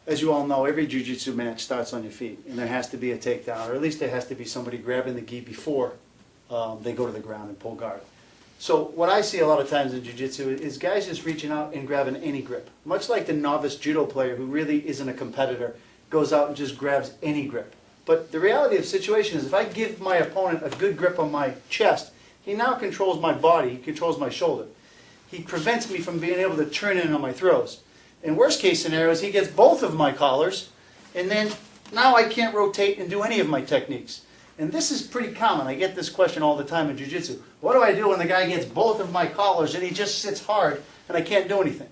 as you all know, every jiu-jitsu match starts on your feet, and there has to be a takedown, or at least there has to be somebody grabbing the gi before they go to the ground and pull guard. So what I see a lot of times in jiu-jitsu is guys just reaching out and grabbing any grip. Much like the novice judo player who really isn't a competitor, goes out and just grabs any grip. But the reality of the situation is if I give my opponent a good grip on my chest, he now controls my body, he controls my shoulder. He prevents me from being able to turn in on my throws. In worst case scenarios, he gets both of my collars, and then now I can't rotate and do any of my techniques. And this is pretty common. I get this question all the time in jiu-jitsu. What do I do when the guy gets both of my collars and he just sits hard and I can't do anything?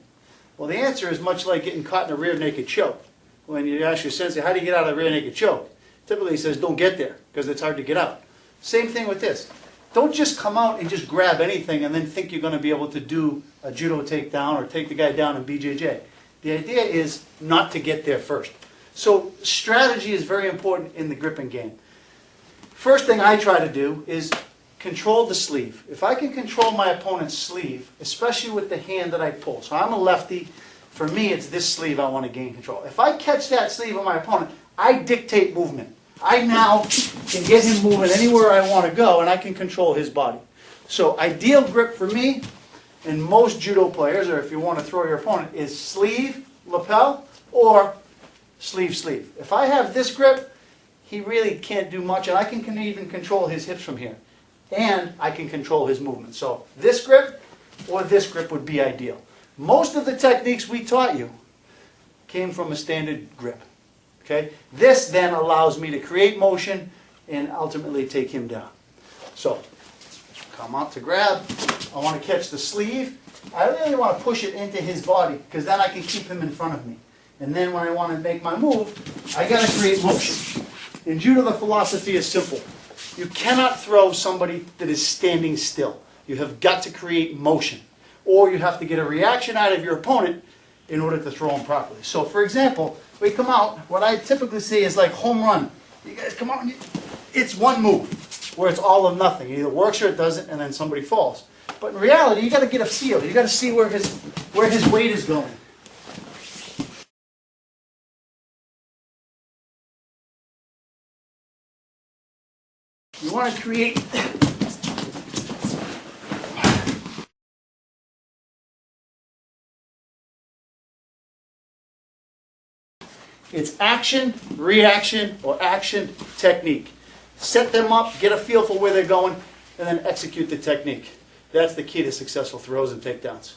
Well, the answer is much like getting caught in a rear naked choke. When you ask your sensei, how do you get out of a rear naked choke? Typically he says, don't get there, because it's hard to get out. Same thing with this. Don't just come out and just grab anything and then think you're going to be able to do a judo takedown or take the guy down in BJJ. The idea is not to get there first. So strategy is very important in the gripping game. First thing I try to do is control the sleeve. If I can control my opponent's sleeve, especially with the hand that I pull. So I'm a lefty. For me, it's this sleeve I want to gain control. If I catch that sleeve of my opponent, I dictate movement. I now can get him moving anywhere I want to go, and I can control his body. So ideal grip for me, and most judo players, or if you want to throw your opponent, is sleeve, lapel, or sleeve, sleeve. If I have this grip, he really can't do much, and I can even control his hips from here. And I can control his movement. So this grip or this grip would be ideal. Most of the techniques we taught you came from a standard grip. Okay? This then allows me to create motion and ultimately take him down. So, come out to grab. I want to catch the sleeve. I really want to push it into his body because then I can keep him in front of me. And then when I want to make my move, I got to create motion. In judo, the philosophy is simple. You cannot throw somebody that is standing still. You have got to create motion. Or you have to get a reaction out of your opponent in order to throw him properly. So, for example, we come out, what I typically see is like home run. You guys come out and it's one move where it's all or nothing. It either works or it doesn't, and then somebody falls. But in reality, you got to get a feel. You got to see where his weight is going. You want to create it's action, reaction, or action, technique. Set them up, get a feel for where they're going, and then execute the technique. That's the key to successful throws and takedowns.